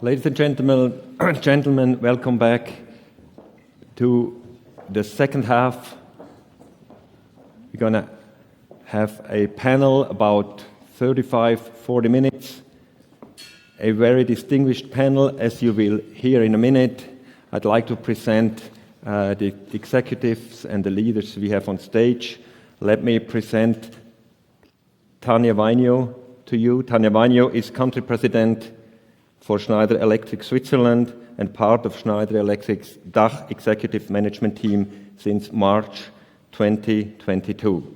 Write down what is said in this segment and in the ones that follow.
Ladies and gentlemen, welcome back to the second half. We're going to have a panel about 35-40 minutes. A very distinguished panel, as you will hear in a minute. I'd like to present the executives and the leaders we have on stage. Let me present Tanja Vainio to you. Tanja Vainio is country president for Schneider Electric Switzerland and part of Schneider Electric's DACH executive management team since March 2022.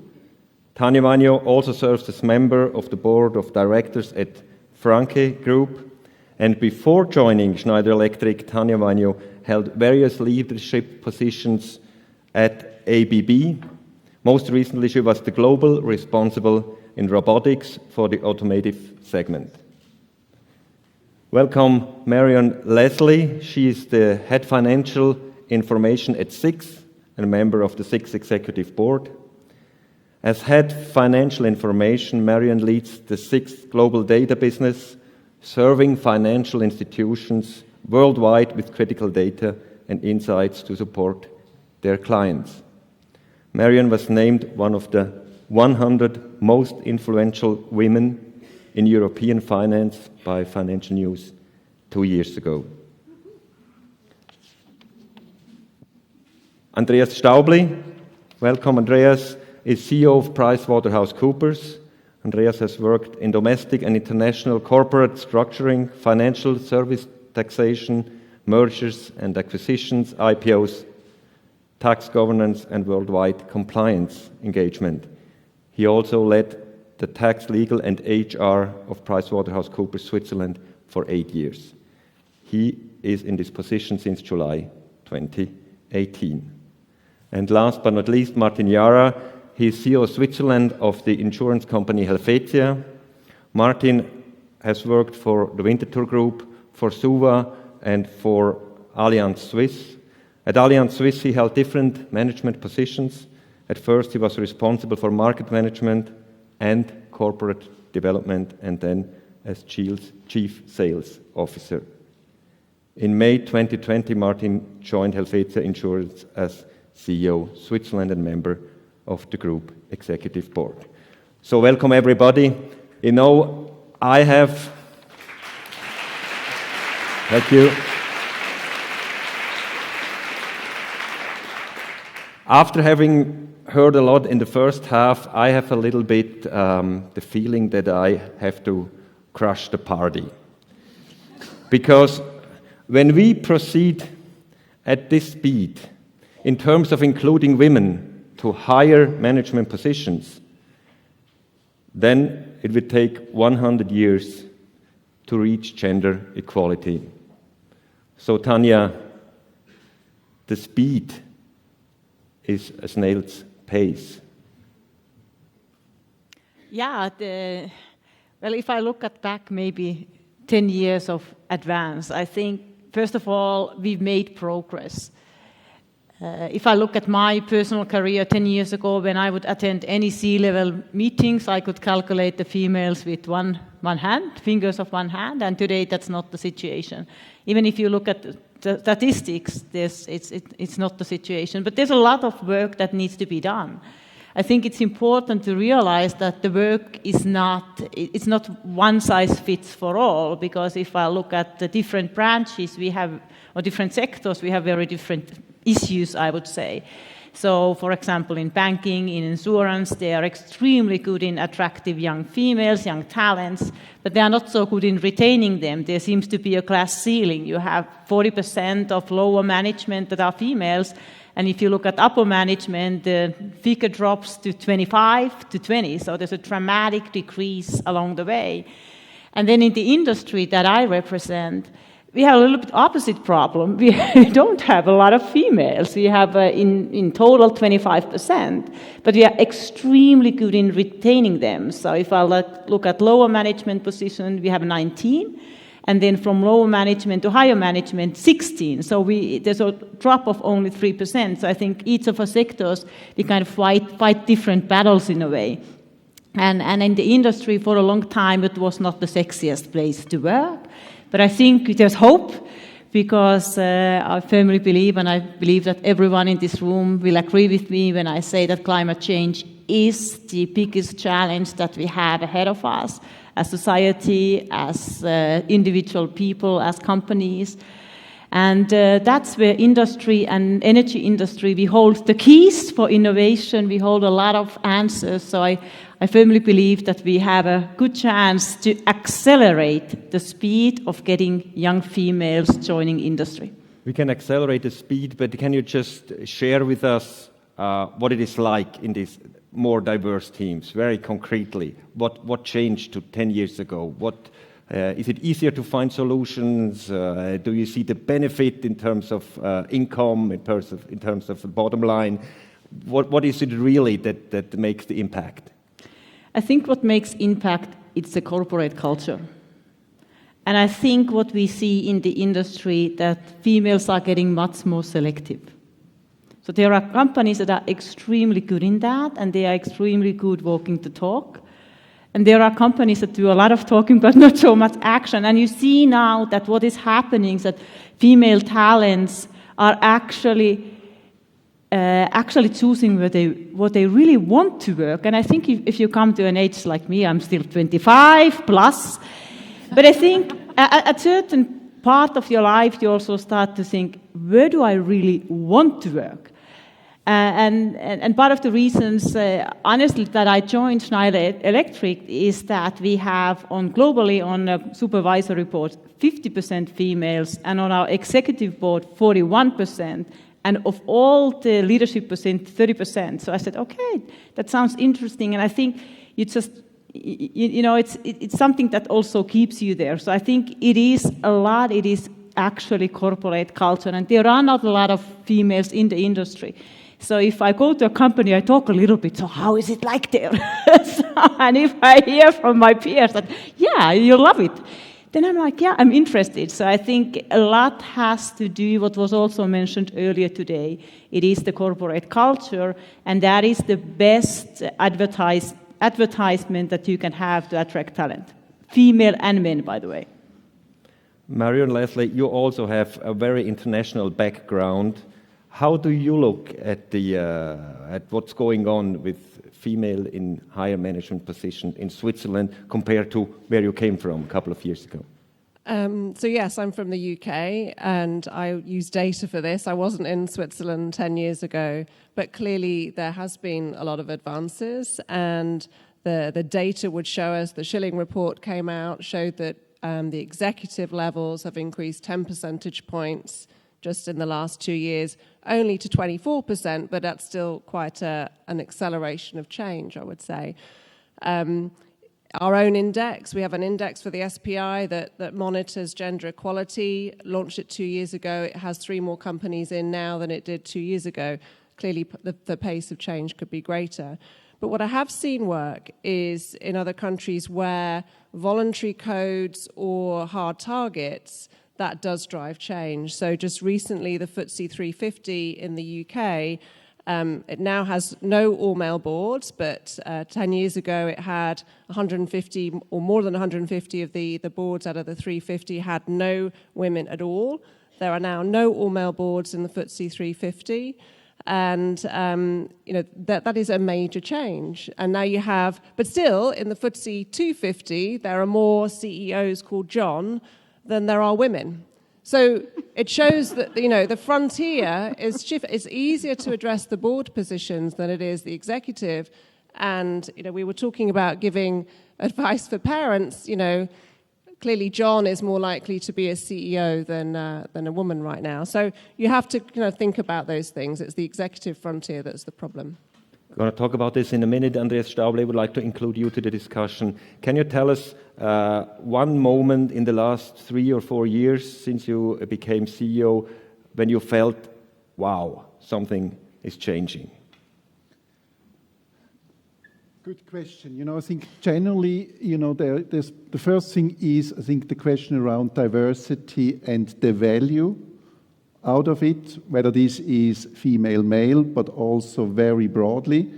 Tanja Vainio also serves as member of the board of directors at Franke Group, and before joining Schneider Electric, Tanja Vainio held various leadership positions at ABB. Most recently, she was the global responsible in robotics for the automotive segment. Welcome Marion Leslie. She is the head financial information at SIX and a member of the SIX executive board. As head financial information, Marion leads the SIX global data business, serving financial institutions worldwide with critical data and insights to support their clients. Marion was named one of the 100 most influential women in European finance by Financial News 2 years ago. Andreas Staubli, welcome Andreas, is CEO of PricewaterhouseCoopers. Andreas has worked in domestic and international corporate structuring, financial service taxation, mergers and acquisitions, IPOs, tax governance and worldwide compliance engagement. He also led the tax, legal and HR of PricewaterhouseCoopers Switzerland for 8 years. He is in this position since July 2018. And last but not least, Martin Jara. He is CEO of Switzerland of the insurance company Helvetia. Martin has worked for the Winterthur Group, for Suva and for Allianz Suisse. At Allianz Suisse he held different management positions. At first he was responsible for market management and corporate development, and then as Chief Sales Officer. In May 2020, Martin joined Helvetia Insurance as CEO Switzerland and member of the group executive board. So welcome everybody. You know, Thank you. After having heard a lot in the first half, I have a little bit the feeling that I have to crush the party. Because when we proceed at this speed, in terms of including women to higher management positions, then it will take 100 years to reach gender equality. So Tanja, the speed is a snail's pace. Yeah, well, if I look back maybe 10 years of advance, I think, first of all, we've made progress. If I look at my personal career 10 years ago, when I would attend any C-level meetings, I could calculate the females with one hand, fingers of one hand, and today that's not the situation. Even if you look at the statistics, it's not the situation. But there's a lot of work that needs to be done. I think it's important to realize that the work is not one size fits for all, because if I look at the different branches we have, or different sectors, we have very different issues, I would say. So, for example, in banking, in insurance, they are extremely good in attractive young females, young talents, but they are not so good in retaining them. There seems to be a glass ceiling. You have 40% of lower management that are females, and if you look at upper management, the figure drops to 25 to 20, so there's a dramatic decrease along the way. And then in the industry that I represent, we have a little bit opposite problem. We don't have a lot of females. We have in total 25%, but we are extremely good in retaining them. So if I look at lower management position, we have 19, and then from lower management to higher management, 16. So there's a drop of only 3%. So I think each of our sectors, we kind of fight different battles in a way. And in the industry for a long time, it was not the sexiest place to work. But I think there's hope, because I firmly believe, and I believe that everyone in this room will agree with me when I say that climate change is the biggest challenge that we have ahead of us as society, as individual people, as companies. And that's where industry and energy industry, we hold the keys for innovation, we hold a lot of answers. So I firmly believe that we have a good chance to accelerate the speed of getting young females joining industry. We can accelerate the speed, but can you just share with us what it is like in these more diverse teams, very concretely? What changed to 10 years ago? Is it easier to find solutions? Do you see the benefit in terms of income, in terms of the bottom line? What is it really that makes the impact? I think what makes impact, it's the corporate culture. And I think what we see in the industry, that females are getting much more selective. So there are companies that are extremely good in that, and they are extremely good walking the talk. And there are companies that do a lot of talking, but not so much action. And you see now that what is happening is that female talents are actually choosing what they really want to work. And I think if you come to an age like me, I'm still 25 plus, but I think at a certain part of your life, you also start to think, where do I really want to work? And part of the reasons, honestly, that I joined Schneider Electric is that we have globally on a supervisory board 50% females, and on our executive board 41%, and of all the leadership percent 30%. So I said, okay, that sounds interesting, and I think it's something that also keeps you there. So I think it is actually corporate culture, and there are not a lot of females in the industry. So if I go to a company, I talk a little bit, so how is it like there? And if I hear from my peers that, yeah, you love it, then I'm like, yeah, I'm interested. So I think a lot has to do, what was also mentioned earlier today, it is the corporate culture, and that is the best advertisement that you can have to attract talent. Female and men, by the way. Marion, Leslie, you also have a very international background. How do you look at what's going on with female in higher management position in Switzerland compared to where you came from a couple of years ago? So yes, I'm from the UK, and I use data for this. I wasn't in Switzerland 10 years ago, but clearly there has been a lot of advances, and the data would show us, the Schilling report came out, showed that the executive levels have increased 10 percentage points just in the last 2 years, only to 24%, but that's still quite an acceleration of change, I would say. Our own index, we have an index for the SPI that monitors gender equality, launched it 2 years ago. It has 3 more companies in now than it did 2 years ago. Clearly, the pace of change could be greater. But what I have seen work is in other countries where voluntary codes or hard targets, that does drive change. So just recently, the FTSE 350 in the UK, it now has no all-male boards, but 10 years ago it had 150 or more than 150 of the boards out of the 350 had no women at all. There are now no all-male boards in the FTSE 350. And that is a major change. And now you have, but still in the FTSE 250, there are more CEOs called John than there are women. So it shows that the frontier is shift. It's easier to address the board positions than it is the executive. And we were talking about giving advice for parents. Clearly John is more likely to be a CEO than a woman right now. So you have to think about those things. It's the executive frontier that's the problem. We're going to talk about this in a minute. Andreas Staubli, would like to include you to the discussion. Can you tell us one moment in the last 3 or 4 years since you became CEO when you felt, wow, something is changing? Good question. I think generally, there's the first thing is, I think, the question around diversity and the value out of it, whether this is female, male, but also very broadly.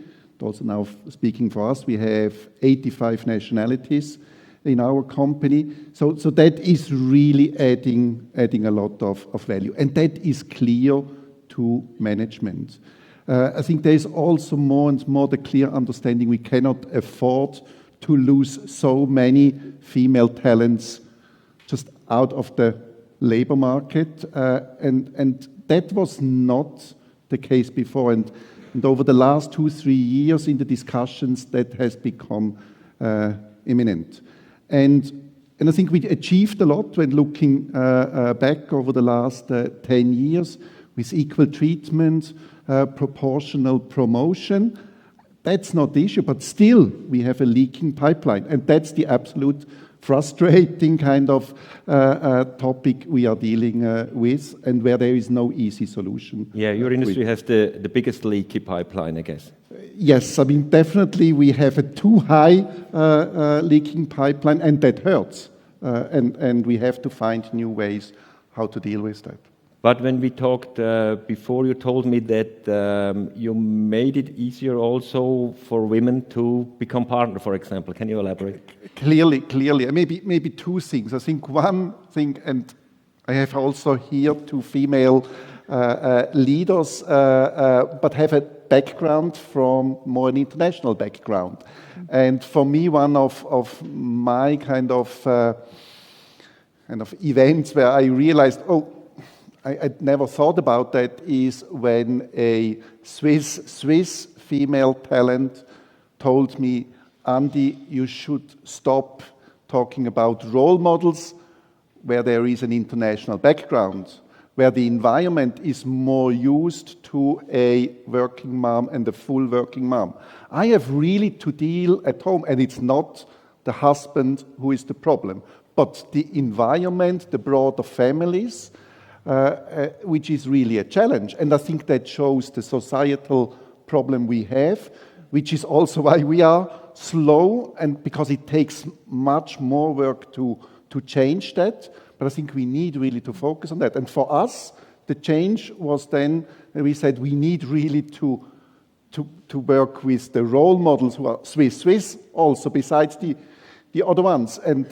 Also now speaking for us, we have 85 nationalities, in our company. So that is really adding a lot of value. And that is clear to management. I think there is also more and more the clear understanding we cannot afford to lose so many female talents just out of the labor market. And that was not the case before. And over the last 2-3 years in the discussions, that has become imminent. And I think we achieved a lot when looking back over the last 10 years with equal treatment, proportional promotion. That's not the issue, but still we have a leaking pipeline. And that's the absolute frustrating kind of topic we are dealing with, and where there is no easy solution. Yeah, your industry has the biggest leaky pipeline, I guess. Yes, I mean, definitely we have a too high leaking pipeline, and that hurts. And we have to find new ways how to deal with that. But when we talked before, you told me that you made it easier also for women to become partner, for example. Can you elaborate? Clearly. Maybe two things. I think one thing, and I have also here 2 female leaders, but have a background from more an international background. And for me, one of my kind of events where I realized, I'd never thought about that, is when a Swiss female talent told me, Andy, you should stop talking about role models where there is an international background, where the environment is more used to a working mom and a full working mom. I have really to deal at home, and it's not the husband who is the problem, but the environment, the broader families, which is really a challenge. And I think that shows the societal problem we have, which is also why we are slow, and because it takes much more work to change that. But I think we need really to focus on that. And for us, the change was then, we said we need really to work with the role models who are Swiss also, besides the other ones, and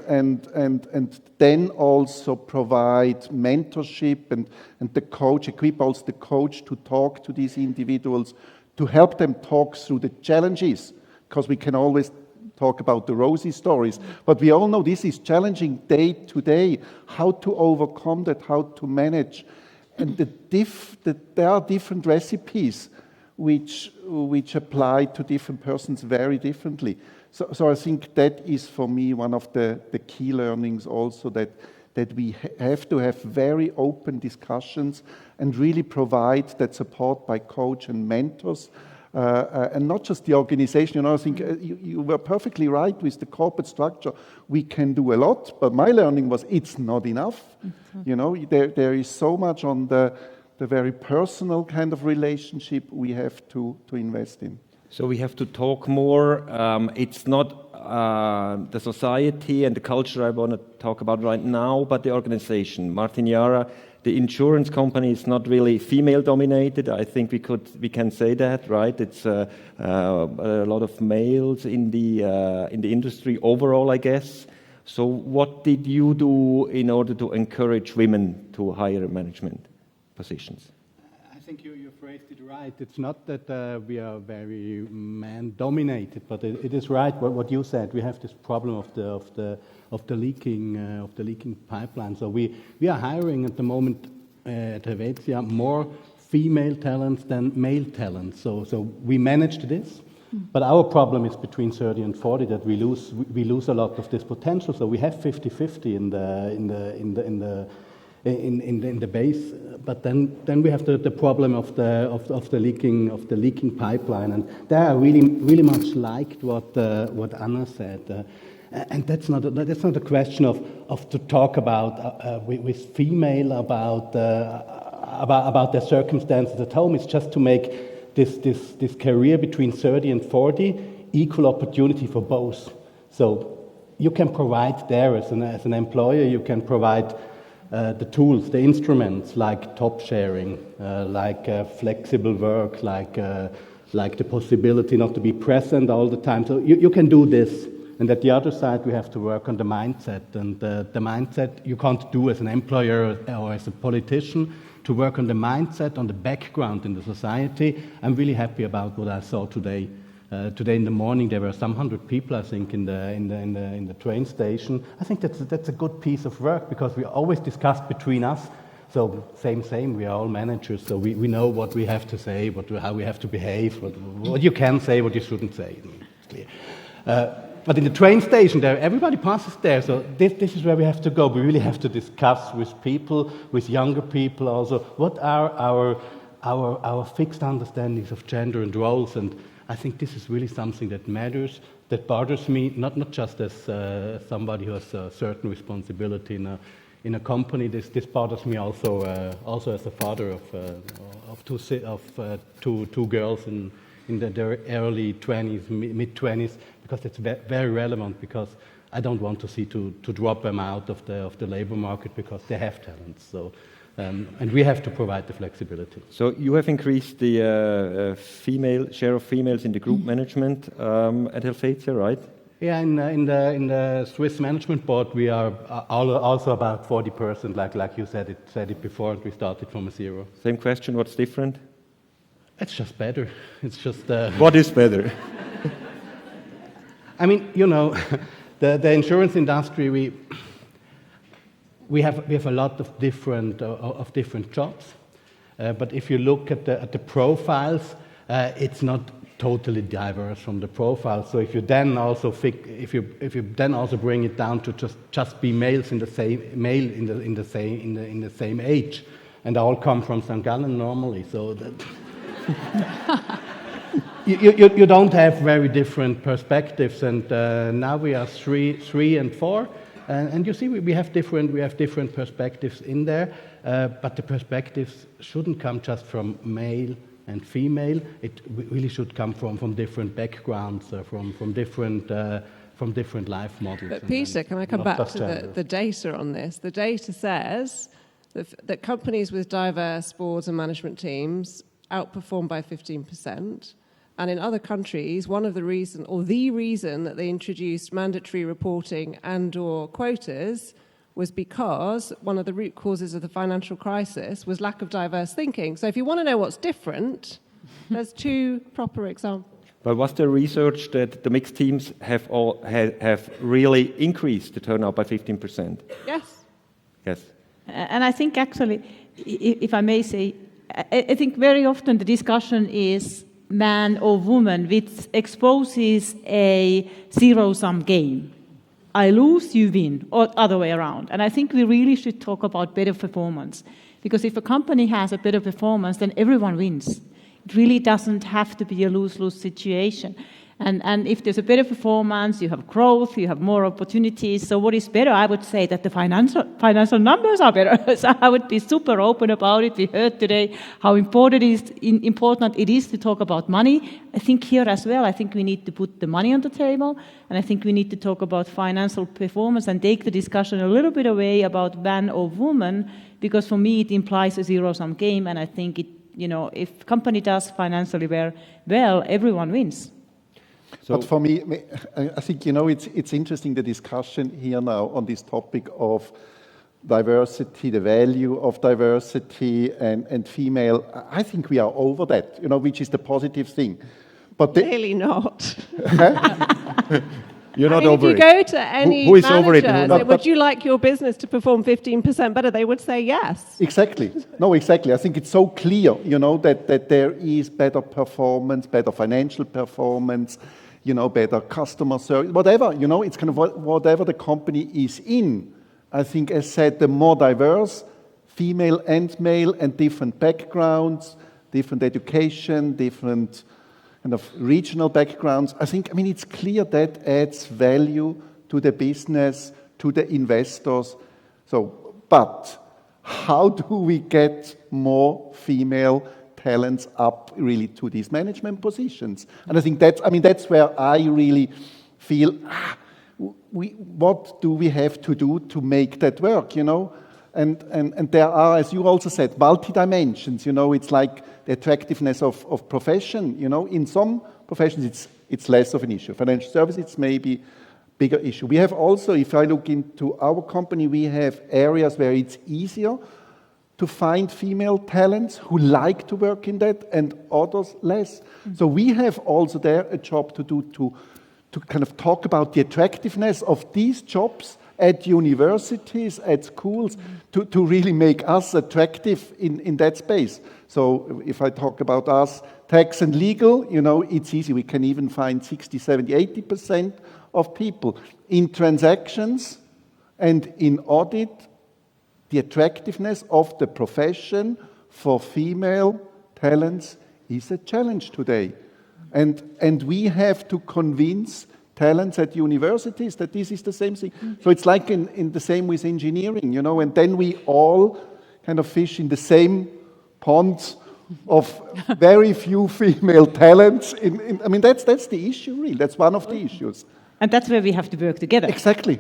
then also provide mentorship and the coach, equip also the coach to talk to these individuals, to help them talk through the challenges, because we can always talk about the rosy stories, but we all know this is challenging day to day, how to overcome that, how to manage, and there are different recipes which apply to different persons very differently. So I think that is for me one of the key learnings also, that we have to have very open discussions and really provide that support by coach and mentors, and not just the organization. I think you were perfectly right with the corporate structure. We can do a lot, but my learning was it's not enough. Mm-hmm. There is so much on the very personal kind of relationship we have to invest in. So we have to talk more. It's not the society and the culture I want to talk about right now, but the organization. Martin, Jara, the insurance company is not really female-dominated. I think we can say that, right? It's a lot of males in the industry overall, I guess. So what did you do in order to encourage women to higher management positions? I think you phrased it right. It's not that we are very man-dominated, but it is right what you said. We have this problem of the leaking pipeline. So we are hiring at the moment at Helvetia more female talents than male talents. So we managed this, but our problem is between 30 and 40 that we lose a lot of this potential. So we have 50-50 in the base, but then we have the problem of the leaking pipeline, and there I really much liked what Anna said, and that's not a question of to talk about with female about their circumstances at home. It's just to make this career between 30 and 40 equal opportunity for both. So you can provide there as an employer, you can provide the tools, the instruments, like top sharing, like flexible work, like the possibility not to be present all the time. So you can do this, And at the other side, we have to work on the mindset. And the mindset you can't do as an employer or as a politician, to work on the mindset, on the background in the society. I'm really happy about what I saw today. Today in the morning, there were some 100 people, I think, in the train station. I think that's a good piece of work, because we always discuss between us. So same. We are all managers, so we know what we have to say, how we have to behave, what you can say, what you shouldn't say. It's clear. But in the train station, there everybody passes there. So this is where we have to go. We really have to discuss with people, with younger people also, what are our fixed understandings of gender and roles. And I think this is really something that matters, that bothers me, not just as somebody who has a certain responsibility in a company. This bothers me also as a father of two girls in their early 20s, mid 20s, because it's very relevant. Because I don't want to see to drop them out of the labor market, because they have talents. So. And we have to provide the flexibility. So you have increased the share of females in the group management at Helvetia, right? Yeah, in the Swiss management board, we are also about 40%, like you said it before, and we started from a zero. Same question. What's different? It's just better. It's just. What is better? I mean, the insurance industry, we have a lot of different jobs, but if you look at the profiles, it's not totally diverse from the profile. So if you then also bring it down to just be males in the same age, and all come from St. Gallen normally, so that you don't have very different perspectives. And now we are 3 and 4. And you see, we have different perspectives in there, but the perspectives shouldn't come just from male and female. It really should come from different backgrounds, from different life models. But Peter, can I come back to the data on this? The data says that companies with diverse boards and management teams outperform by 15%. And in other countries, the reason that they introduced mandatory reporting and/or quotas was because one of the root causes of the financial crisis was lack of diverse thinking. So if you want to know what's different, there's 2 proper examples. But was there research that the mixed teams have really increased the turnout by 15%? Yes. Yes. And I think actually, if I may say, I think very often the discussion is man or woman, which exposes a zero-sum game. I lose, you win, or other way around. And I think we really should talk about better performance. Because if a company has a better performance, then everyone wins. It really doesn't have to be a lose-lose situation. And if there's a better performance, you have growth, you have more opportunities. So what is better? I would say that the financial numbers are better. So I would be super open about it. We heard today how important it is to talk about money. I think here as well, I think we need to put the money on the table. And I think we need to talk about financial performance and take the discussion a little bit away about man or woman, because for me it implies a zero-sum game. And I think if company does financially well, everyone wins. So, but for me, I think, it's interesting, the discussion here now on this topic of diversity, the value of diversity and female. I think we are over that, which is the positive thing. But Clearly not. You're not over it. If you go to any who is over it? Would you like your business to perform 15% better? They would say yes. Exactly. No, exactly. I think it's so clear, that there is better performance, better financial performance, better customer service, whatever, it's kind of whatever the company is in. I think, as said, the more diverse, female and male, and different backgrounds, different education, different kind of regional backgrounds. It's clear that adds value to the business, to the investors. So, but how do we get more female talents up really to these management positions? And I think that's where I really feel, what do we have to do to make that work, And there are, as you also said, multi-dimensions, it's like the attractiveness of profession, In some professions it's less of an issue. Financial services maybe, bigger issue. We have also, if I look into our company, we have areas where it's easier to find female talents who like to work in that and others less. So we have also there a job to do to kind of talk about the attractiveness of these jobs at universities, at schools, to really make us attractive in that space. So if I talk about us, tax and legal, it's easy. We can even find 60, 70, 80% of people. In transactions and in audit, the attractiveness of the profession for female talents is a challenge today. And we have to convince talents at universities that this is the same thing. So it's like in the same with engineering, and then we all kind of fish in the same ponds of very few female talents. I mean, that's the issue, really. That's one of the issues. And that's where we have to work together. Exactly.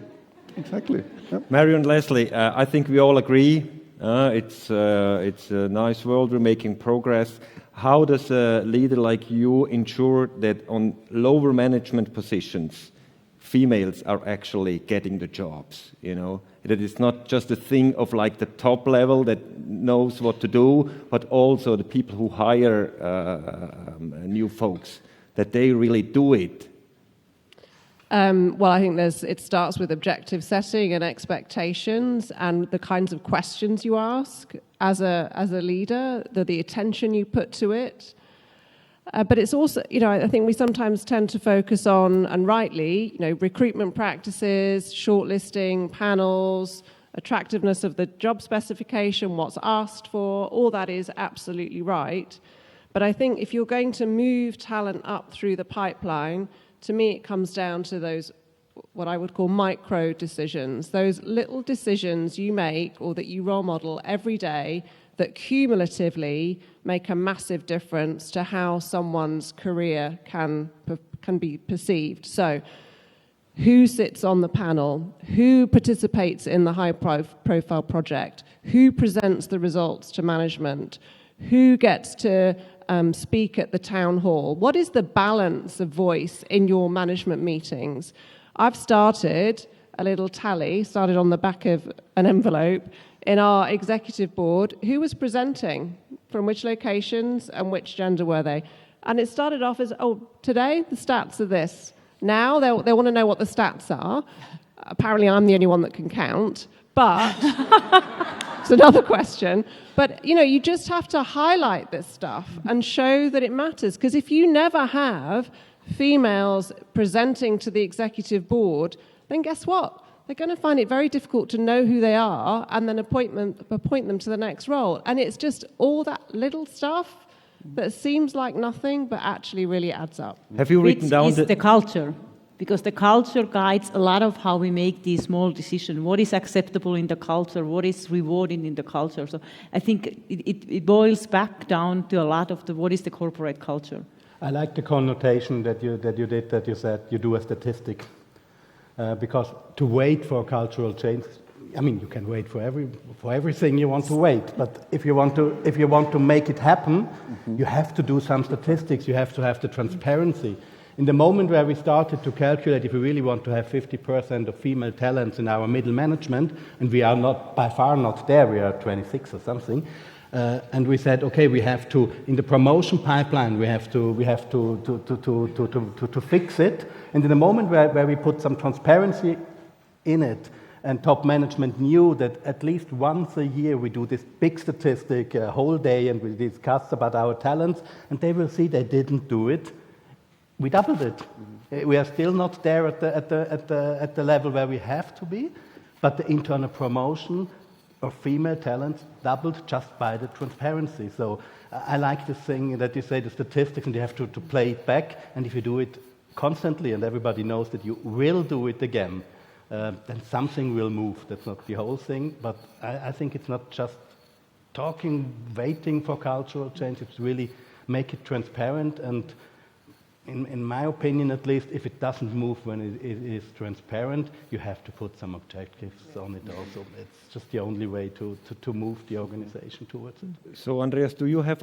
Yep. Marion, Leslie, I think we all agree. It's a nice world. We're making progress. How does a leader like you ensure that on lower management positions, females are actually getting the jobs? That it's not just a thing of like the top level that knows what to do, but also the people who hire new folks, that they really do it. Well, I think it starts with objective setting and expectations and the kinds of questions you ask as a leader, the attention you put to it. But it's also, I think we sometimes tend to focus on, and rightly, recruitment practices, shortlisting, panels, attractiveness of the job specification, what's asked for, all that is absolutely right. But I think if you're going to move talent up through the pipeline, to me, it comes down to those, what I would call micro decisions, those little decisions you make or that you role model every day that cumulatively make a massive difference to how someone's career can be perceived. So who sits on the panel? Who participates in the high-profile project? Who presents the results to management? Who gets to speak at the town hall? What is the balance of voice in your management meetings? I've started a little tally, started on the back of an envelope, in our executive board, who was presenting, from which locations and which gender were they. And it started off as, today the stats are this. Now they want to know what the stats are. Apparently I'm the only one that can count, but it's another question. But, you just have to highlight this stuff and show that it matters. Because if you never have females presenting to the executive board, then guess what? They're going to find it very difficult to know who they are and then appoint them to the next role. And it's just all that little stuff that seems like nothing, but actually really adds up. Have you written down the culture? Because the culture guides a lot of how we make these small decisions. What is acceptable in the culture? What is rewarding in the culture? So I think it boils back down to a lot of what is the corporate culture. I like the connotation that you said you do a statistic. Because to wait for cultural change, I mean, you can wait for everything you want to wait. But if you want to make it happen, you have to do some statistics. You have to have the transparency. In the moment where we started to calculate if we really want to have 50% of female talents in our middle management, and we are not by far not there, we are 26 or something, and we said, okay, we have to, in the promotion pipeline, we have to fix it. And in the moment where we put some transparency in it, and top management knew that at least once a year we do this big statistic, a whole day, and we discuss about our talents, and they will see they didn't do it. We doubled it. We are still not there at the level where we have to be, but the internal promotion of female talents doubled just by the transparency. So I like this thing that you say the statistics and you have to play it back, and if you do it constantly and everybody knows that you will do it again, then something will move. That's not the whole thing, but I think it's not just talking, waiting for cultural change, it's really make it transparent. And in my opinion, at least, if it doesn't move when it is transparent, you have to put some objectives on it also. It's just the only way to move the organization towards it. So, Andreas, do you have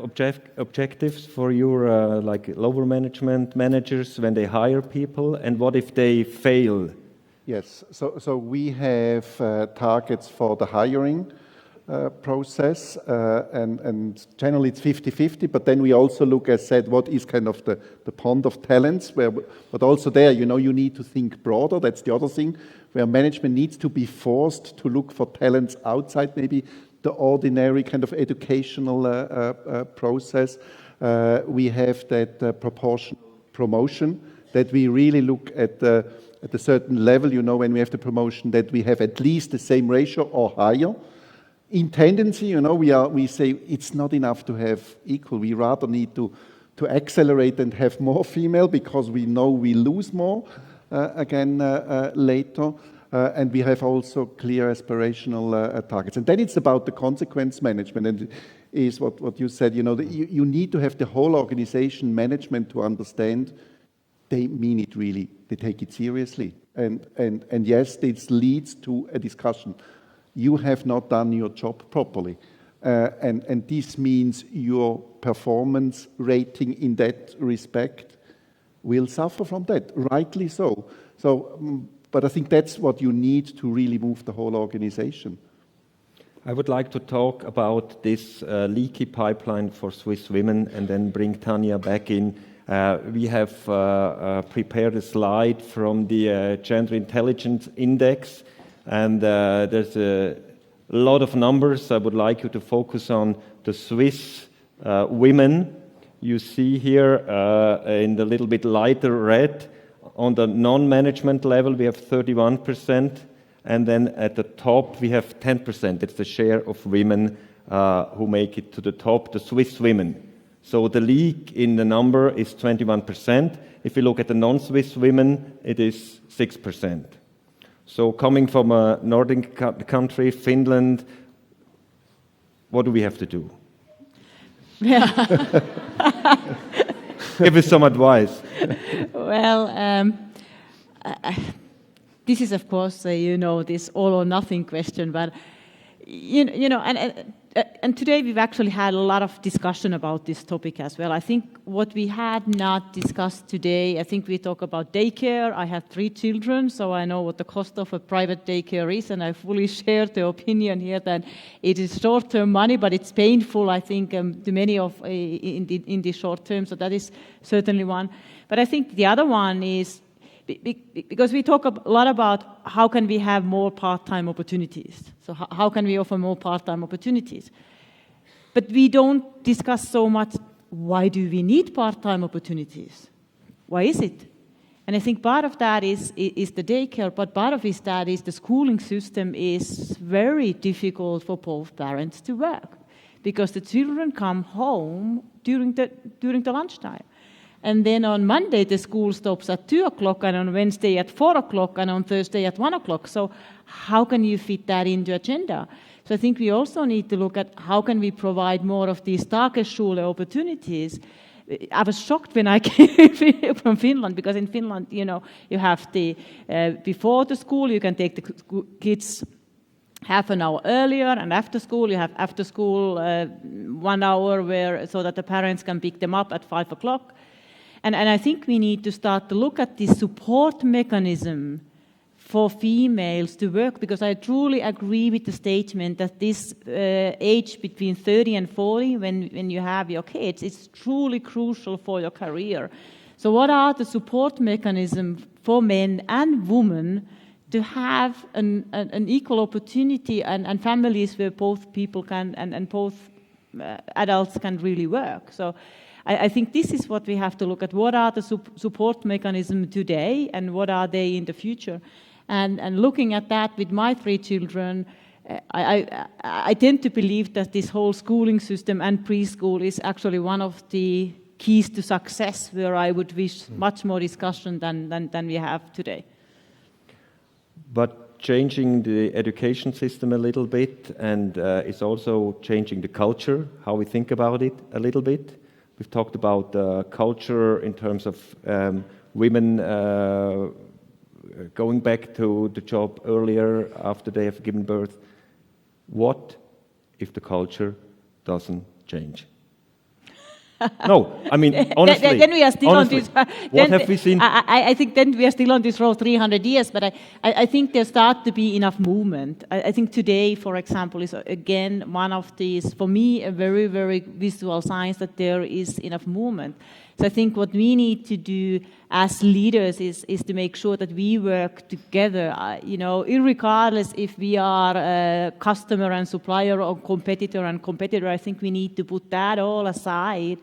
objectives for your lower management managers when they hire people? And what if they fail Yes. So we have targets for the hiring process, and generally it's 50-50, but then we also look, as said, what is kind of the pond of talents, but also there, you need to think broader. That's the other thing, where management needs to be forced to look for talents outside maybe the ordinary kind of educational process. We have that proportional promotion, that we really look at a certain level, when we have the promotion, that we have at least the same ratio or higher. In tendency, we say it's not enough to have equal. We rather need to accelerate and have more female, because we know we lose more later. And we have also clear aspirational targets. And then it's about the consequence management, and is what you said. You need to have the whole organization management to understand they mean it really. They take it seriously. And yes, this leads to a discussion. You have not done your job properly. And this means your performance rating in that respect will suffer from that, rightly so. But I think that's what you need to really move the whole organization. I would like to talk about this leaky pipeline for Swiss women and then bring Tanja back in. We have prepared a slide from the Gender Intelligence Index, and there's a lot of numbers. I would like you to focus on the Swiss women. You see here in the little bit lighter red, on the non-management level we have 31%, and then at the top we have 10%. It's the share of women who make it to the top, the Swiss women. So the leak in the number is 21%. If you look at the non-Swiss women, it is 6%. So coming from a northern country, Finland, what do we have to do? Give us some advice. Well, this is, of course, this all or nothing question, but, and today we've actually had a lot of discussion about this topic as well. I think what we had not discussed today, I think we talk about daycare. I have 3 children, so I know what the cost of a private daycare is, and I fully share the opinion here that it is short-term money, but it's painful, I think, to many of in the short term. So that is certainly one. But I think the other one is, because we talk a lot about how can we have more part-time opportunities. So how can we offer more part-time opportunities? But we don't discuss so much, why do we need part-time opportunities? Why is it? And I think part of that is the daycare, but part of that is the schooling system is very difficult for both parents to work, because the children come home during the lunchtime. And then on Monday, the school stops at 2 o'clock, and on Wednesday at 4 o'clock, and on Thursday at 1 o'clock. So how can you fit that into agenda? So I think we also need to look at how can we provide more of these Tagesschule opportunities. I was shocked when I came from Finland, because in Finland, you have the, before the school, you can take the kids half an hour earlier, and after school, you have after school 1 hour so that the parents can pick them up at 5 o'clock. And I think we need to start to look at the support mechanism for females to work, because I truly agree with the statement that this age between 30 and 40, when you have your kids, it's truly crucial for your career. So what are the support mechanisms for men and women to have an equal opportunity and families where both people can and both adults can really work? So I think this is what we have to look at. What are the support mechanisms today, and what are they in the future? And looking at that with my 3 children, I tend to believe that this whole schooling system and preschool is actually one of the keys to success, where I would wish much more discussion than we have today. But changing the education system a little bit, and it's also changing the culture, how we think about it a little bit. We've talked about culture in terms of women going back to the job earlier after they have given birth. What if the culture doesn't change? No, I mean, honestly. Then we are still honestly, on this. What have we seen? I think then we are still on this road 300 years, but I think there start to be enough movement. I think today, for example, is again one of these, for me, a very, very visual signs that there is enough movement. So I think what we need to do as leaders is to make sure that we work together, irregardless if we are a customer and supplier or competitor and competitor. I think we need to put that all aside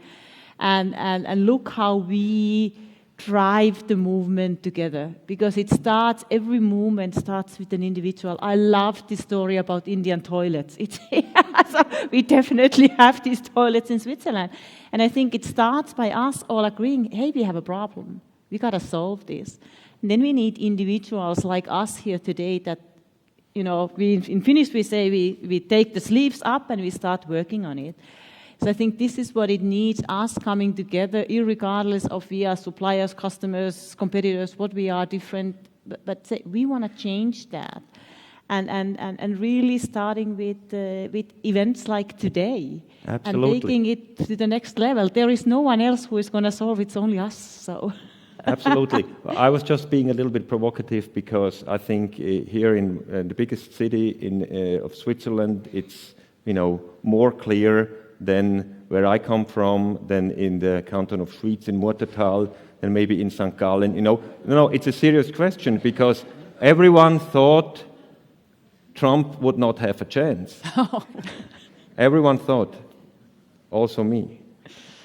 and look how we drive the movement together, because every movement starts with an individual. I love the story about Indian toilets. We definitely have these toilets in Switzerland. And I think it starts by us all agreeing, hey, we have a problem. We got to solve this. And then we need individuals like us here today that, in Finnish we say we take the sleeves up and we start working on it. So I think this is what it needs, us coming together, irregardless of we are suppliers, customers, competitors, what we are different, but say we want to change that. And really starting with events like today. Absolutely. And taking it to the next level. There is no one else who is going to solve it, it's only us. So. Absolutely. I was just being a little bit provocative because I think here in the biggest city of Switzerland, it's more clear than where I come from, than in the canton of Schwyz, in Murtertal, and maybe in St. Gallen. No, it's a serious question because everyone thought Trump would not have a chance. Everyone thought, also me.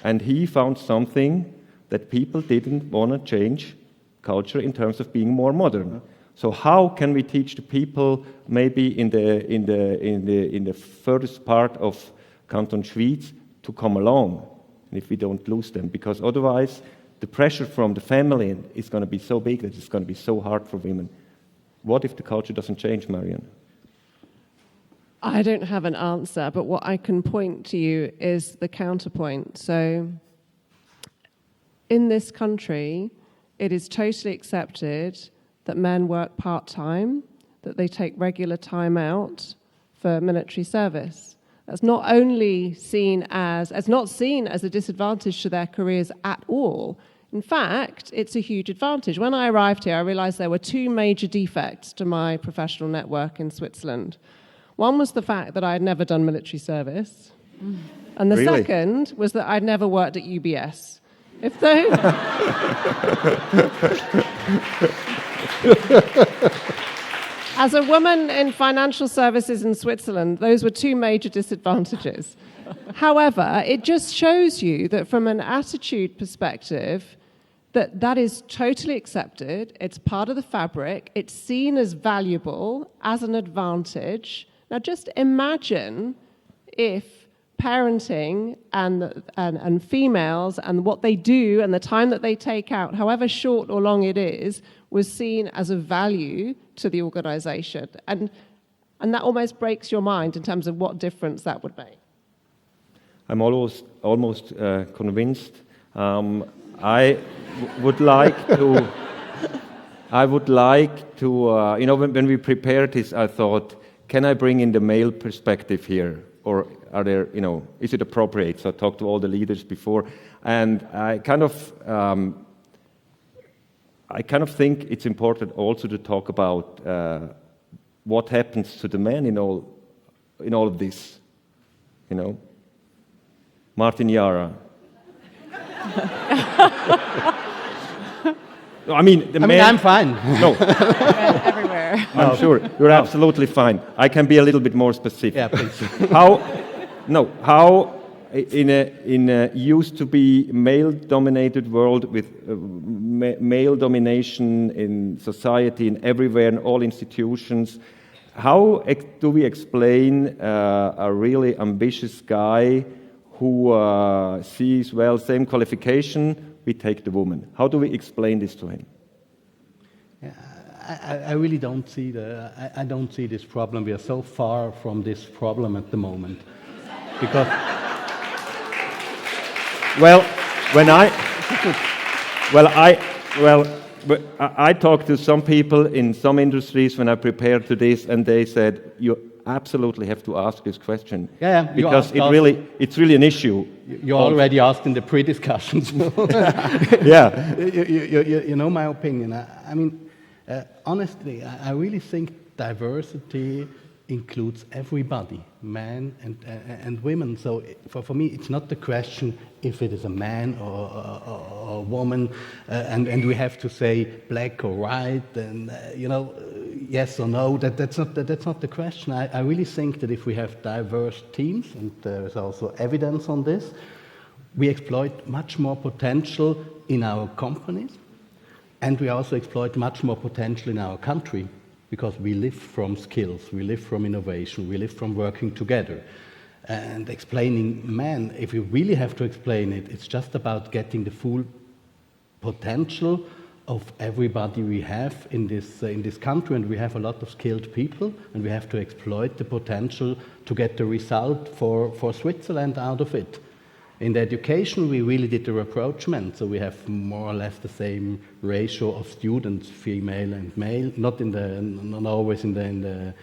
And he found something that people didn't want to change culture in terms of being more modern. So how can we teach the people maybe in the furthest part of Canton Schwyz to come along, and if we don't lose them, because otherwise the pressure from the family is going to be so big that it's going to be so hard for women. What if the culture doesn't change, Marion? I don't have an answer, but what I can point to you is the counterpoint. So in this country, it is totally accepted that men work part-time, that they take regular time out for military service. That's not only seen as a disadvantage to their careers at all. In fact, it's a huge advantage. When I arrived here, I realized there were two major defects to my professional network in Switzerland. One was the fact that I had never done military service. And the second was that I'd never worked at UBS. If those... As a woman in financial services in Switzerland, those were two major disadvantages. However, it just shows you that from an attitude perspective, that is totally accepted, it's part of the fabric, it's seen as valuable, as an advantage. Now just imagine if parenting and females and what they do and the time that they take out, however short or long it is, was seen as a value to the organization. And that almost breaks your mind in terms of what difference that would make. I'm almost convinced. I would like to, when we prepared this, I thought, can I bring in the male perspective here? Or are there, is it appropriate? So I talked to all the leaders before, and I kind of think it's important also to talk about what happens to the men in all of this. Martin, Jara. I'm fine. No. Everywhere. I'm sure. You're absolutely fine. I can be a little bit more specific. Yeah, please. How in a used to be male-dominated world with male domination in society and everywhere in all institutions, how do we explain a really ambitious guy who sees, well, same qualification, we take the woman? How do we explain this to him? I really don't see I don't see this problem. We are so far from this problem at the moment, because I talked to some people in some industries when I prepared to this, and they said, absolutely have to ask this question. Yeah, you because it's really an issue. You already asked in the pre-discussions. Yeah. You know my opinion. I mean, honestly, I really think diversity includes everybody, men and women. So for me, it's not the question if it is a man or a woman, and we have to say black or white, and yes or no. That's not the question. I really think that if we have diverse teams, and there is also evidence on this, we exploit much more potential in our companies, and we also exploit much more potential in our country. Because we live from skills, we live from innovation, we live from working together. And explaining men, if you really have to explain it, it's just about getting the full potential of everybody we have in this country, and we have a lot of skilled people, and we have to exploit the potential to get the result for Switzerland out of it. In the education, we really did the rapprochement, so we have more or less the same ratio of students, female and male, not always in the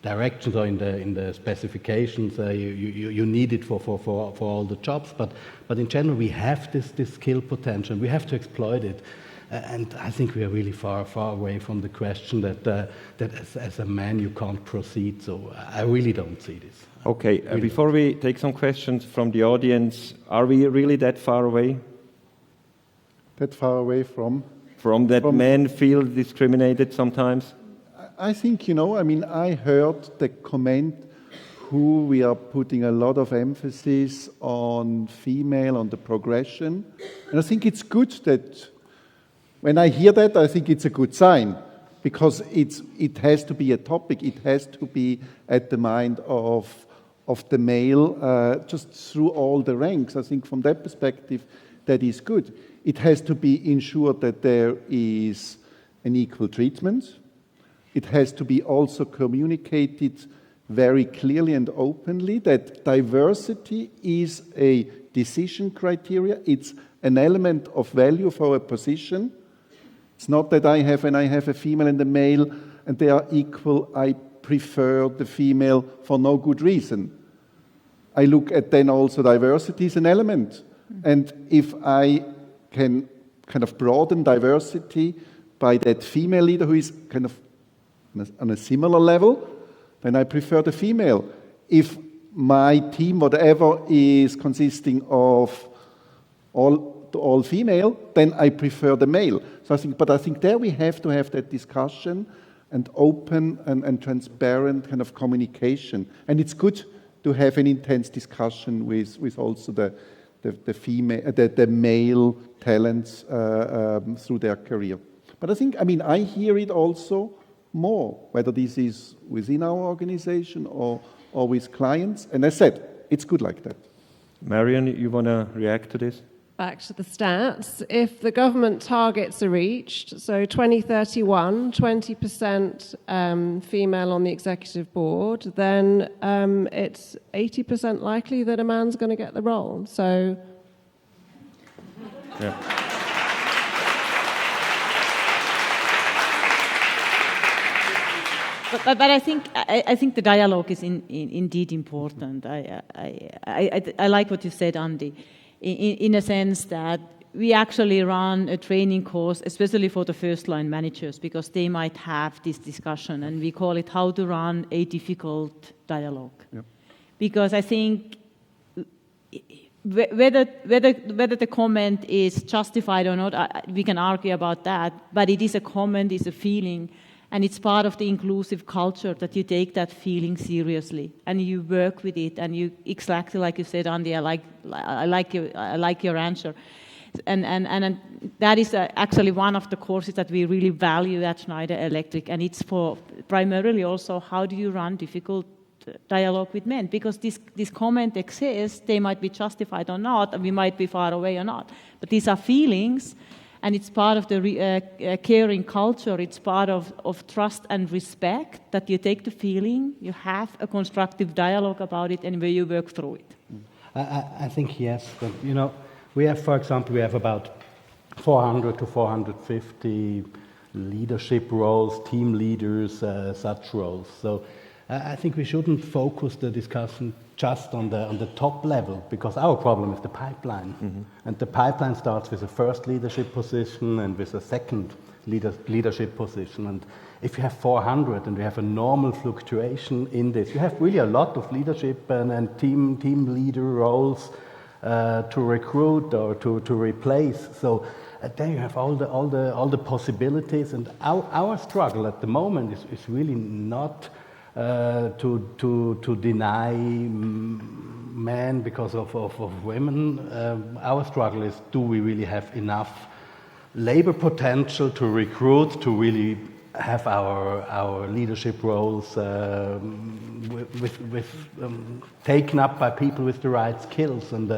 directions or in the specifications you need it for all the jobs, but in general we have this skill potential. We have to exploit it. And I think we are really far away from the question that as a man you can't proceed. So I really don't see this. Okay, before we take some questions from the audience, are we really that far away? That far away from? From men feel discriminated sometimes? I think, I heard the comment who we are putting a lot of emphasis on female, on the progression. And I think it's good that when I hear that, I think it's a good sign, because it has to be a topic. It has to be at the mind of the male, just through all the ranks. I think from that perspective, that is good. It has to be ensured that there is an equal treatment. It has to be also communicated very clearly and openly that diversity is a decision criteria. It's an element of value for a position. It's not that when I have a female and a male and they are equal, I prefer the female for no good reason. I look at then also diversity as an element. And if I can kind of broaden diversity by that female leader who is kind of on a similar level, then I prefer the female. If my team, whatever, is consisting of all female, then I prefer the male. So I think there we have to have that discussion and open and transparent kind of communication. And it's good to have an intense discussion with also the female, the male talents through their career. But I hear it also more, whether this is within our organization or with clients. And as I said, it's good like that. Marion, you want to react to this? Back to the stats. If the government targets are reached, so 2031, 20% female on the executive board, then it's 80% likely that a man's going to get the role. So, yeah. But I think the dialogue is indeed important. I like what you said, Andy. In a sense that we actually run a training course, especially for the first-line managers, because they might have this discussion, and we call it how to run a difficult dialogue. Yep. Because I think whether the comment is justified or not, we can argue about that, but it is a comment, it's a feeling, and it's part of the inclusive culture that you take that feeling seriously and you work with it, and you exactly like you said, Andy. I like your answer, and that is actually one of the courses that we really value at Schneider Electric, and it's for primarily also how do you run difficult dialogue with men, because this comment exists. They might be justified or not, and we might be far away or not, but these are feelings. And it's part of the caring culture. It's part of trust and respect that you take the feeling, you have a constructive dialogue about it, and where you work through it. I think yes. But, we have, for example, about 400 to 450 leadership roles, team leaders, such roles. So I think we shouldn't focus the discussion just on the top level, because our problem is the pipeline. And the pipeline starts with a first leadership position and with a second leadership position. And if you have 400 and we have a normal fluctuation in this, you have really a lot of leadership and team leader roles to recruit or to replace. So there you have all the possibilities. And our struggle at the moment is really not to deny men because of women. Our struggle is, do we really have enough labor potential to recruit, to really have our leadership roles taken up by people with the right skills? And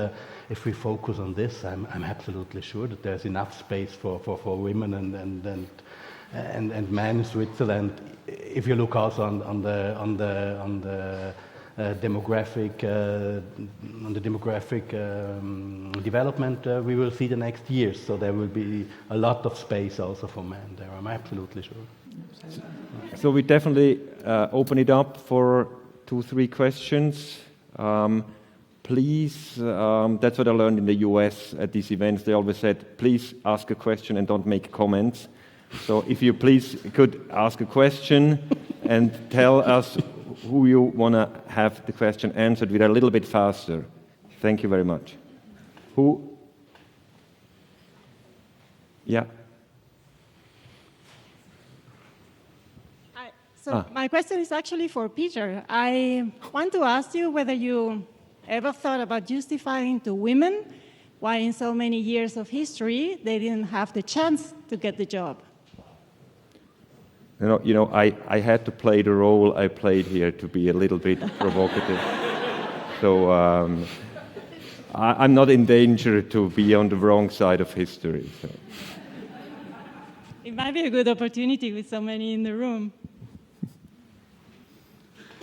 if we focus on this, I'm absolutely sure that there's enough space for women and men in Switzerland. If you look also on the demographic development, we will see the next years. So there will be a lot of space also for men there. I'm absolutely sure. So we definitely open it up for 2-3 questions. Please, that's what I learned in the US at these events. They always said, please ask a question and don't make comments. So if you please could ask a question and tell us who you want to have the question answered with a little bit faster. Thank you very much. Who? Yeah. Hi. So my question is actually for Peter. I want to ask you whether you ever thought about justifying to women why in so many years of history they didn't have the chance to get the job. You know, I had to play the role I played here to be a little bit provocative. So I'm not in danger to be on the wrong side of history. So. It might be a good opportunity with so many in the room.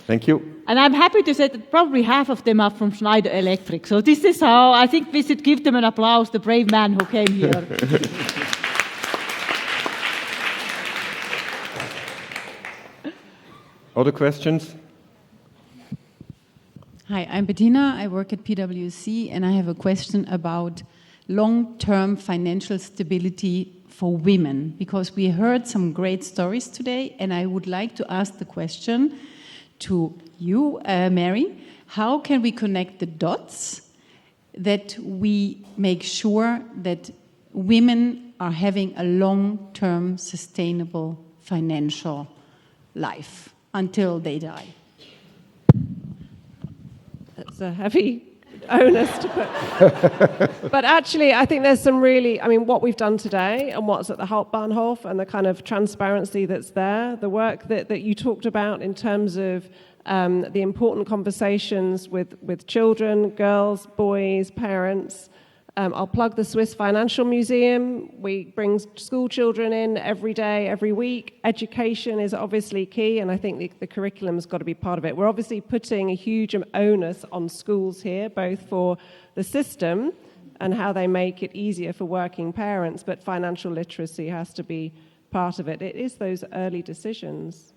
Thank you. And I'm happy to say that probably half of them are from Schneider Electric. So this is how I think we should give them an applause, the brave man who came here. Other questions? Hi, I'm Bettina. I work at PwC, and I have a question about long-term financial stability for women, because we heard some great stories today, and I would like to ask the question to you, Mary. How can we connect the dots that we make sure that women are having a long-term sustainable financial life until they die? That's a heavy onus to put. But actually, I think there's some really, I mean, what we've done today and what's at the Hauptbahnhof and the kind of transparency that's there, the work that you talked about in terms of the important conversations with children, girls, boys, parents. I'll plug the Swiss Financial Museum. We bring school children in every day, every week. Education is obviously key, and I think the curriculum's got to be part of it. We're obviously putting a huge onus on schools here, both for the system and how they make it easier for working parents, but financial literacy has to be part of it. It is those early decisions.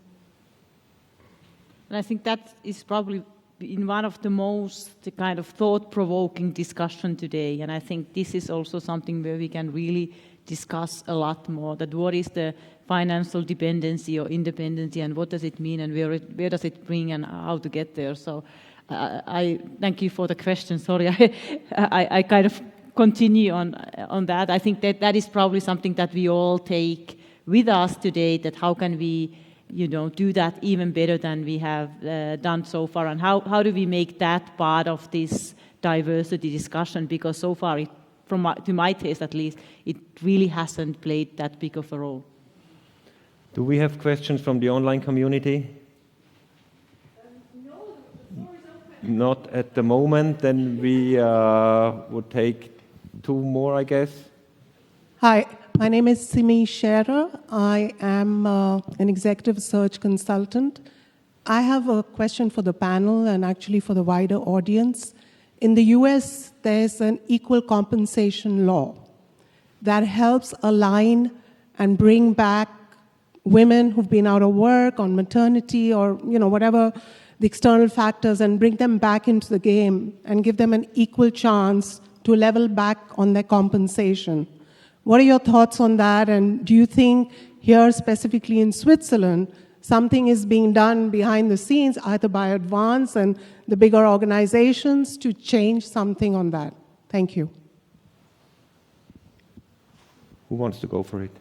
And I think that is probably in one of the most kind of thought-provoking discussion today. And I think this is also something where we can really discuss a lot more, that what is the financial dependency or independency and what does it mean and where does it bring and how to get there. So I thank you for the question. Sorry, I kind of continue on that. I think that is probably something that we all take with us today, that how can we do that even better than we have done so far, and how do we make that part of this diversity discussion? Because so far, to my taste at least, it really hasn't played that big of a role. Do we have questions from the online community? No, the floor is open. Not at the moment. Then we would take 2 more, I guess. Hi. My name is Simi Scherer. I am an executive search consultant. I have a question for the panel and actually for the wider audience. In the US, there's an equal compensation law that helps align and bring back women who've been out of work on maternity or whatever the external factors, and bring them back into the game and give them an equal chance to level back on their compensation. What are your thoughts on that? And do you think here, specifically in Switzerland, something is being done behind the scenes, either by Advance and the bigger organizations, to change something on that? Thank you. Who wants to go for it?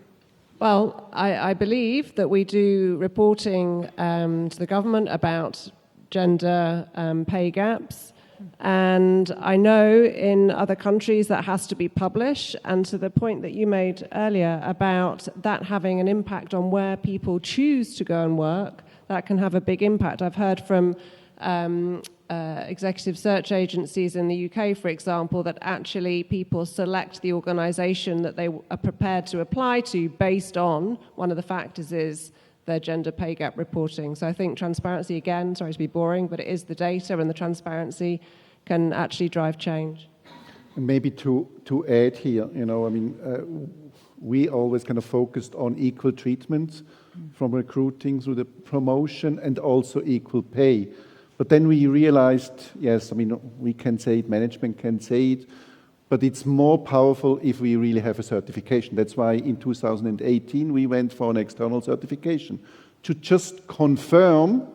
Well, I believe that we do reporting to the government about gender pay gaps. And I know in other countries that has to be published. And to the point that you made earlier about that having an impact on where people choose to go and work, that can have a big impact. I've heard from executive search agencies in the UK, for example, that actually people select the organisation that they are prepared to apply to based on, one of the factors is their gender pay gap reporting. So I think transparency, again, sorry to be boring, but it is the data, and the transparency can actually drive change. And maybe to add here, we always kind of focused on equal treatment from recruiting through the promotion and also equal pay. But then we realized, yes, we can say it, management can say it, but it's more powerful if we really have a certification. That's why in 2018 we went for an external certification to just confirm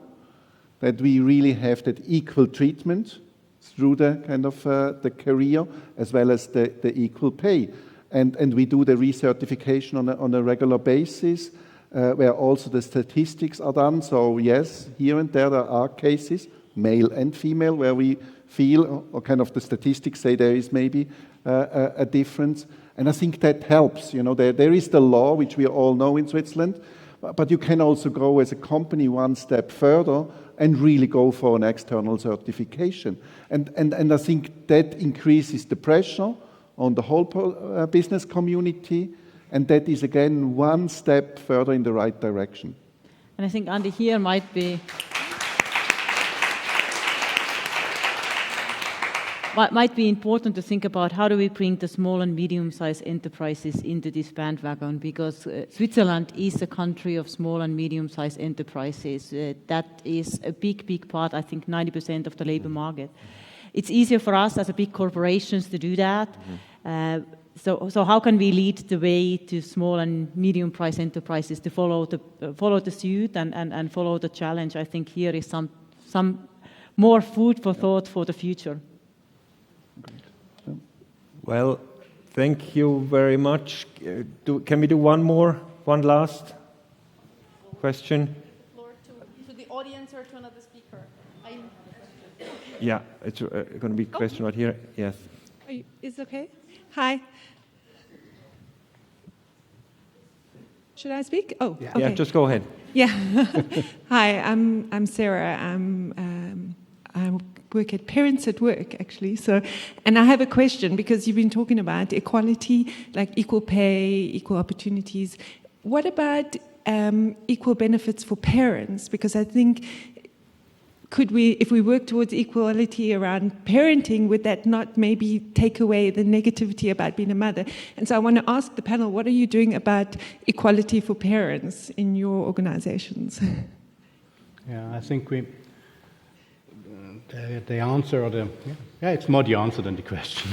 that we really have that equal treatment through the kind of the career as well as the equal pay. And we do the recertification on a regular basis where also the statistics are done. So yes, here and there are cases, male and female, where we feel, or kind of the statistics say there is maybe a difference. And I think that helps. There is the law, which we all know in Switzerland, but you can also go as a company one step further and really go for an external certification. And I think that increases the pressure on the whole business community, and that is, again, one step further in the right direction. And I think, Andy, here might be important to think about how do we bring the small and medium-sized enterprises into this bandwagon, because Switzerland is a country of small and medium-sized enterprises. That is a big part, I think 90% of the labor market. It's easier for us as a big corporations to do that. So how can we lead the way to small and medium-priced enterprises to follow the suit and follow the challenge? I think here is some more food for thought for the future. Well, thank you very much. Can we do one last question? To the audience or to another speaker? Yeah, it's going to be a question right here. Yes. Is it okay? Hi. Should I speak? Oh, yeah. Okay. Yeah, just go ahead. Yeah. Hi, I'm Sarah. I work at Parents at Work, actually. And I have a question, because you've been talking about equality, like equal pay, equal opportunities. What about equal benefits for parents? Because I think, if we work towards equality around parenting, would that not maybe take away the negativity about being a mother? And so I want to ask the panel, what are you doing about equality for parents in your organizations? Yeah, I think the answer, it's more the answer than the question.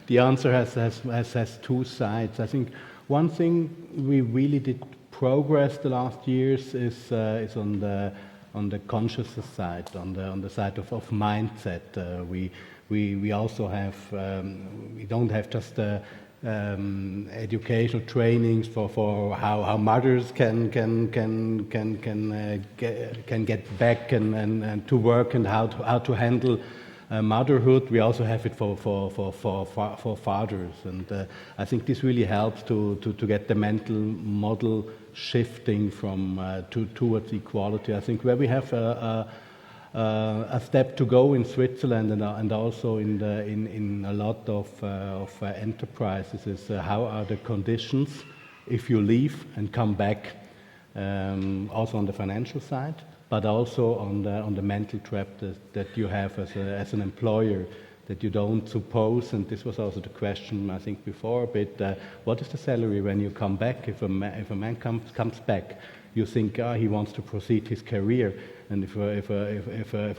The answer has two sides. I think one thing we really did progress the last years is on the consciousness side, on the side of mindset. We also have we don't have just educational trainings for how mothers can get back and to work, and how to handle motherhood. We also have it for fathers, and I think this really helps to get the mental model shifting from towards equality. I think where we have a step to go in Switzerland and also in a lot of enterprises is how are the conditions if you leave and come back, also on the financial side, but also on the mental trap that you have as an employer, that you don't suppose, and this was also the question I think before a bit, what is the salary when you come back? If a man comes back, you think, he wants to proceed his career. And if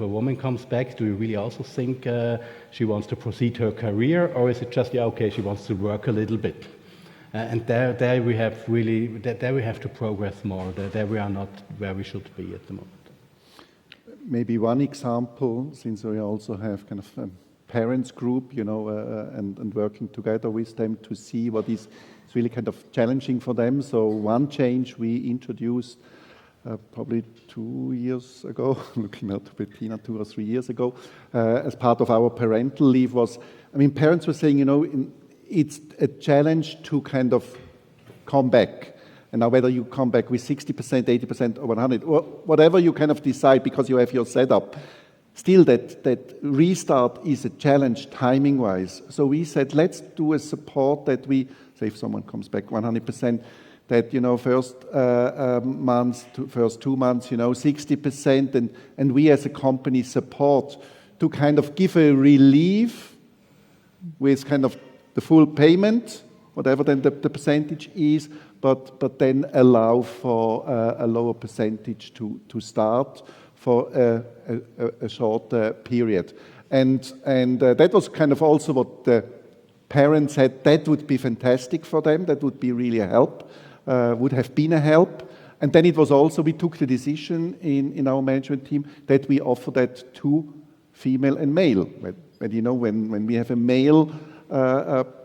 a woman comes back, do you really also think she wants to proceed her career, or is it just, okay, she wants to work a little bit? And there we have to progress more. There we are not where we should be at the moment. Maybe one example, since we also have kind of a parents group, and working together with them to see what is really kind of challenging for them. So one change we introduced probably 2 years ago, looking at Bettina, 2 or 3 years ago, as part of our parental leave was, parents were saying, it's a challenge to kind of come back. And now whether you come back with 60%, 80% or 100, or whatever you kind of decide because you have your setup, still that restart is a challenge timing-wise. So we said, let's do a support that we, say if someone comes back 100%, that, first months, first 2 months, 60%, and we as a company support to kind of give a relief with kind of the full payment, whatever then the percentage is, but then allow for a lower percentage to start for a short period. And that was kind of also what the parents said, that would be fantastic for them, that would be really a help, would have been a help. And then it was also, we took the decision in our management team that we offer that to female and male. When we have a male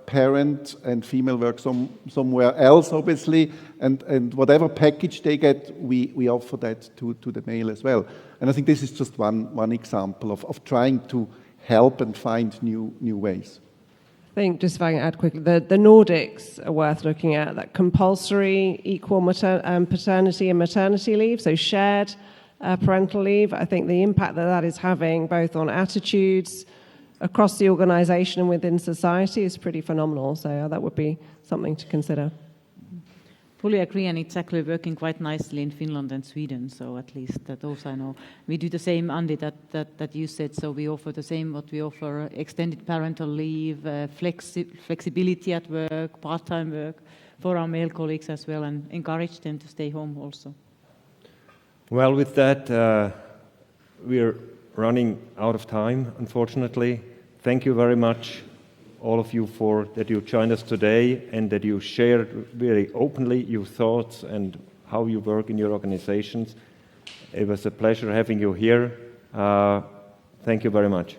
parent and female work somewhere else, obviously, and whatever package they get, we offer that to the male as well. And I think this is just one example of trying to help and find new ways. I think, just if I can add quickly, the Nordics are worth looking at, that compulsory equal paternity and maternity leave, so shared parental leave. I think the impact that is having both on attitudes across the organisation and within society is pretty phenomenal. So that would be something to consider. Fully agree, and it's actually working quite nicely in Finland and Sweden, so at least those I know. We do the same, Andy, that you said, so we offer the same what we offer, extended parental leave, flexibility at work, part-time work for our male colleagues as well, and encourage them to stay home also. Well, with that, we're running out of time, unfortunately. Thank you very much, all of you, for that you joined us today and that you shared very openly your thoughts and how you work in your organizations. It was a pleasure having you here. Thank you very much.